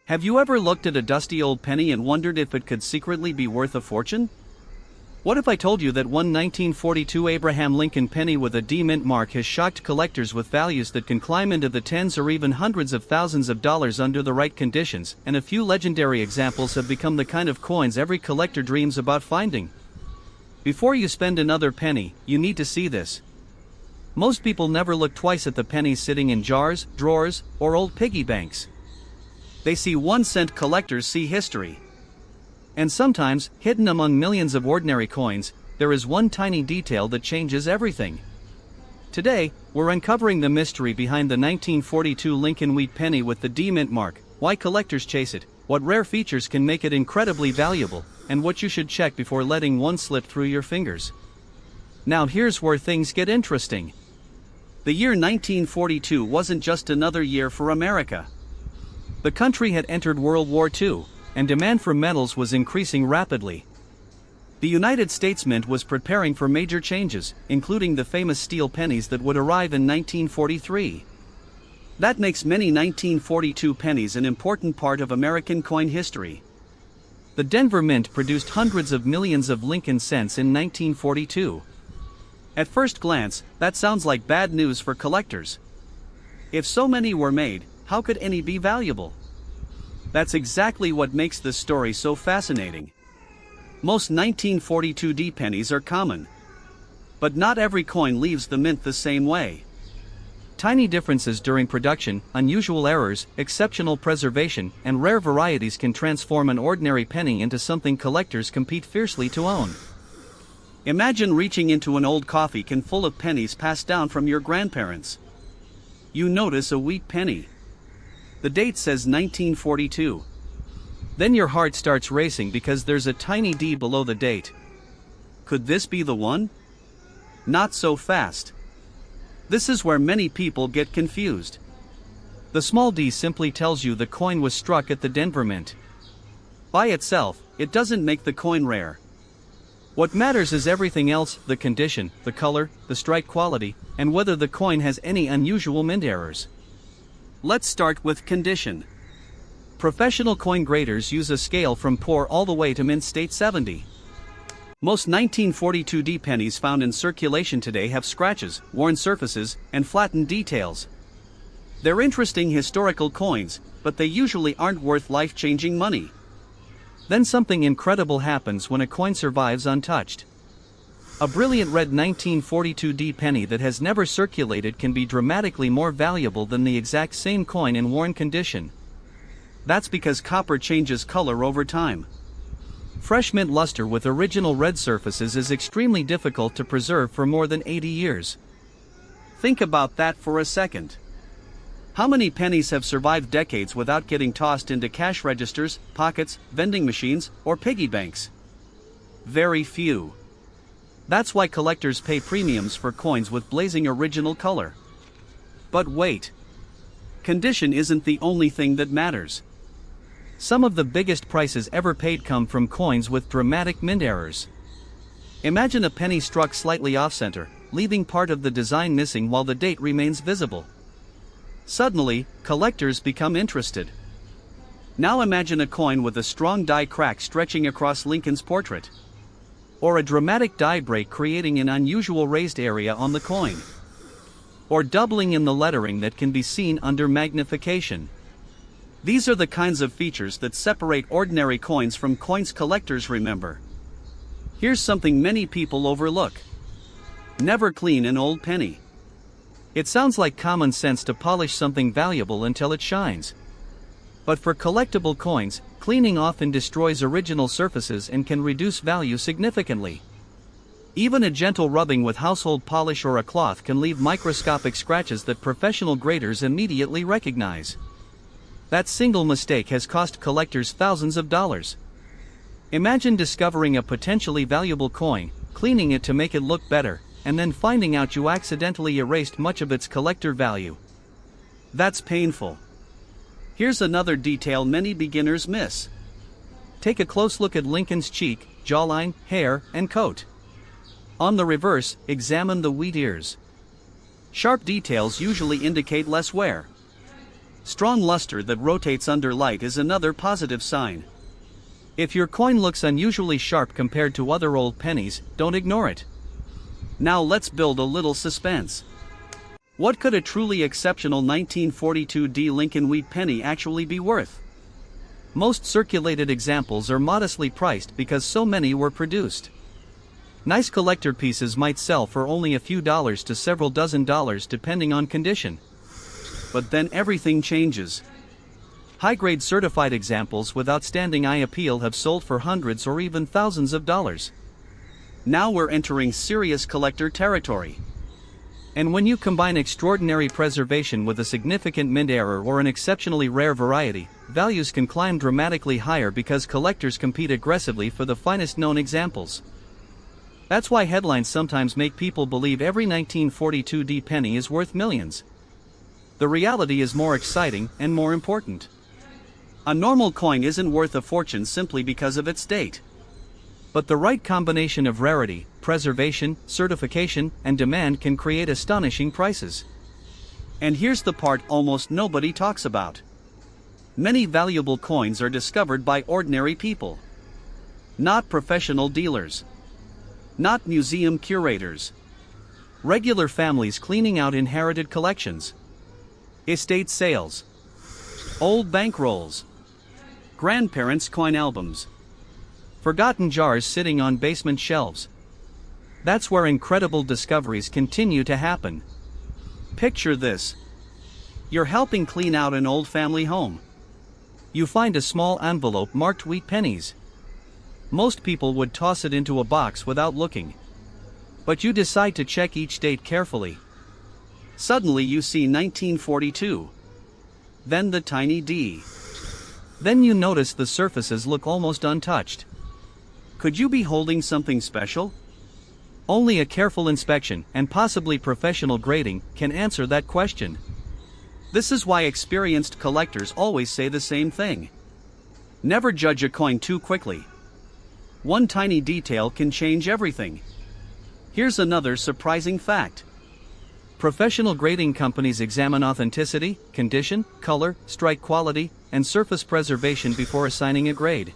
Have you ever looked at a dusty old penny and wondered if it could secretly be worth a fortune? What if I told you that one 1942 Abraham Lincoln penny with a D mint mark has shocked collectors with values that can climb into the tens or even hundreds of thousands of dollars under the right conditions, and a few legendary examples have become the kind of coins every collector dreams about finding? Before you spend another penny, you need to see this. Most people never look twice at the pennies sitting in jars, drawers, or old piggy banks. They see 1-cent collectors see history. And sometimes, hidden among millions of ordinary coins, there is one tiny detail that changes everything. Today, we're uncovering the mystery behind the 1942 Lincoln Wheat penny with the D mint mark, why collectors chase it, what rare features can make it incredibly valuable, and what you should check before letting one slip through your fingers. Now here's where things get interesting. The year 1942 wasn't just another year for America. The country had entered World War II, and demand for metals was increasing rapidly. The United States Mint was preparing for major changes, including the famous steel pennies that would arrive in 1943. That makes many 1942 pennies an important part of American coin history. The Denver Mint produced hundreds of millions of Lincoln cents in 1942. At first glance, that sounds like bad news for collectors. If so many were made, how could any be valuable? That's exactly what makes this story so fascinating. Most 1942 D pennies are common. But not every coin leaves the mint the same way. Tiny differences during production, unusual errors, exceptional preservation, and rare varieties can transform an ordinary penny into something collectors compete fiercely to own. Imagine reaching into an old coffee can full of pennies passed down from your grandparents. You notice a wheat penny. The date says 1942. Then your heart starts racing because there's a tiny D below the date. Could this be the one? Not so fast. This is where many people get confused. The small d simply tells you the coin was struck at the Denver Mint. By itself, it doesn't make the coin rare. What matters is everything else: the condition, the color, the strike quality, and whether the coin has any unusual mint errors. Let's start with condition. Professional coin graders use a scale from poor all the way to mint state 70. Most 1942 D pennies found in circulation today have scratches, worn surfaces, and flattened details. They're interesting historical coins, but they usually aren't worth life-changing money. Then something incredible happens when a coin survives untouched. A brilliant red 1942 D penny that has never circulated can be dramatically more valuable than the exact same coin in worn condition. That's because copper changes color over time. Fresh mint luster with original red surfaces is extremely difficult to preserve for more than 80 years. Think about that for a second. How many pennies have survived decades without getting tossed into cash registers, pockets, vending machines, or piggy banks? Very few. That's why collectors pay premiums for coins with blazing original color. But wait. Condition isn't the only thing that matters. Some of the biggest prices ever paid come from coins with dramatic mint errors. Imagine a penny struck slightly off-center, leaving part of the design missing while the date remains visible. Suddenly, collectors become interested. Now imagine a coin with a strong die crack stretching across Lincoln's portrait. Or a dramatic die break creating an unusual raised area on the coin. Or doubling in the lettering that can be seen under magnification. These are the kinds of features that separate ordinary coins from coins collectors remember. Here's something many people overlook. Never clean an old penny. It sounds like common sense to polish something valuable until it shines. But for collectible coins, cleaning often destroys original surfaces and can reduce value significantly. Even a gentle rubbing with household polish or a cloth can leave microscopic scratches that professional graders immediately recognize. That single mistake has cost collectors thousands of dollars. Imagine discovering a potentially valuable coin, cleaning it to make it look better, and then finding out you accidentally erased much of its collector value. That's painful. Here's another detail many beginners miss. Take a close look at Lincoln's cheek, jawline, hair, and coat. On the reverse, examine the wheat ears. Sharp details usually indicate less wear. Strong luster that rotates under light is another positive sign. If your coin looks unusually sharp compared to other old pennies, don't ignore it. Now let's build a little suspense. What could a truly exceptional 1942 D Lincoln wheat penny actually be worth? Most circulated examples are modestly priced because so many were produced. Nice collector pieces might sell for only a few dollars to several dozen dollars depending on condition. But then everything changes. High-grade certified examples with outstanding eye appeal have sold for hundreds or even thousands of dollars. Now we're entering serious collector territory. And when you combine extraordinary preservation with a significant mint error or an exceptionally rare variety, values can climb dramatically higher because collectors compete aggressively for the finest known examples. That's why headlines sometimes make people believe every 1942 D penny is worth millions. The reality is more exciting and more important. A normal coin isn't worth a fortune simply because of its date. But the right combination of rarity, preservation, certification, and demand can create astonishing prices. And here's the part almost nobody talks about. Many valuable coins are discovered by ordinary people. Not professional dealers. Not museum curators. Regular families cleaning out inherited collections. Estate sales. Old bankrolls. Grandparents' coin albums. Forgotten jars sitting on basement shelves. That's where incredible discoveries continue to happen. Picture this. You're helping clean out an old family home. You find a small envelope marked wheat pennies. Most people would toss it into a box without looking. But you decide to check each date carefully. Suddenly you see 1942. Then the tiny D. Then you notice the surfaces look almost untouched. Could you be holding something special? Only a careful inspection, and possibly professional grading, can answer that question. This is why experienced collectors always say the same thing. Never judge a coin too quickly. One tiny detail can change everything. Here's another surprising fact. Professional grading companies examine authenticity, condition, color, strike quality, and surface preservation before assigning a grade.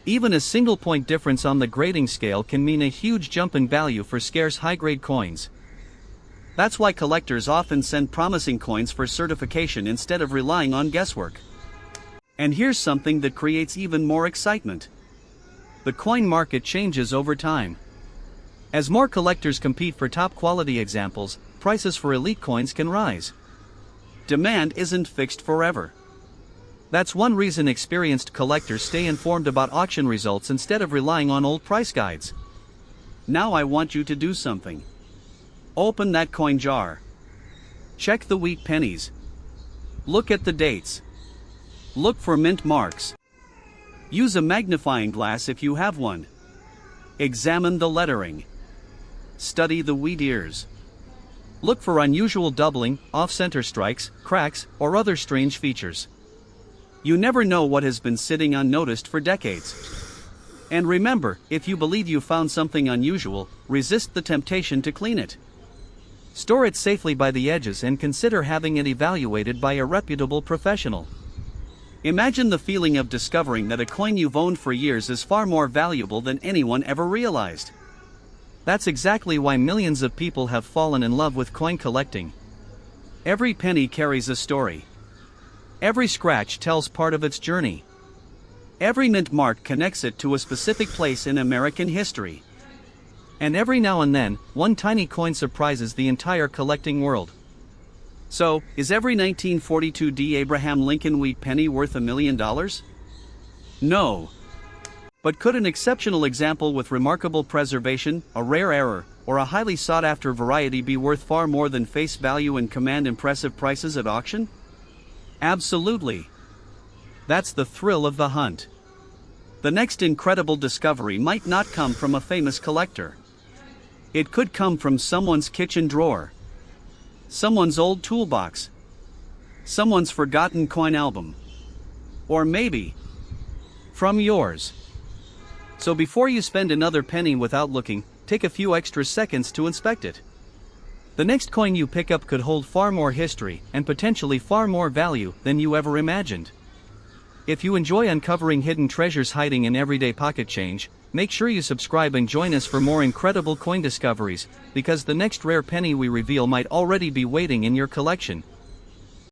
Even a single point difference on the grading scale can mean a huge jump in value for scarce high-grade coins. That's why collectors often send promising coins for certification instead of relying on guesswork. And here's something that creates even more excitement. The coin market changes over time. As more collectors compete for top-quality examples, prices for elite coins can rise. Demand isn't fixed forever. That's one reason experienced collectors stay informed about auction results instead of relying on old price guides. Now I want you to do something. Open that coin jar. Check the wheat pennies. Look at the dates. Look for mint marks. Use a magnifying glass if you have one. Examine the lettering. Study the wheat ears. Look for unusual doubling, off-center strikes, cracks, or other strange features. You never know what has been sitting unnoticed for decades. And remember, if you believe you found something unusual, resist the temptation to clean it. Store it safely by the edges and consider having it evaluated by a reputable professional. Imagine the feeling of discovering that a coin you've owned for years is far more valuable than anyone ever realized. That's exactly why millions of people have fallen in love with coin collecting. Every penny carries a story. Every scratch tells part of its journey. Every mint mark connects it to a specific place in American history. And every now and then, one tiny coin surprises the entire collecting world. So, is every 1942 D Abraham Lincoln wheat penny worth $1 million? No. But could an exceptional example with remarkable preservation, a rare error, or a highly sought-after variety be worth far more than face value and command impressive prices at auction? Absolutely. That's the thrill of the hunt. The next incredible discovery might not come from a famous collector. It could come from someone's kitchen drawer, someone's old toolbox, someone's forgotten coin album, or maybe from yours. So before you spend another penny without looking, take a few extra seconds to inspect it. The next coin you pick up could hold far more history and potentially far more value than you ever imagined. If you enjoy uncovering hidden treasures hiding in everyday pocket change, make sure you subscribe and join us for more incredible coin discoveries, because the next rare penny we reveal might already be waiting in your collection.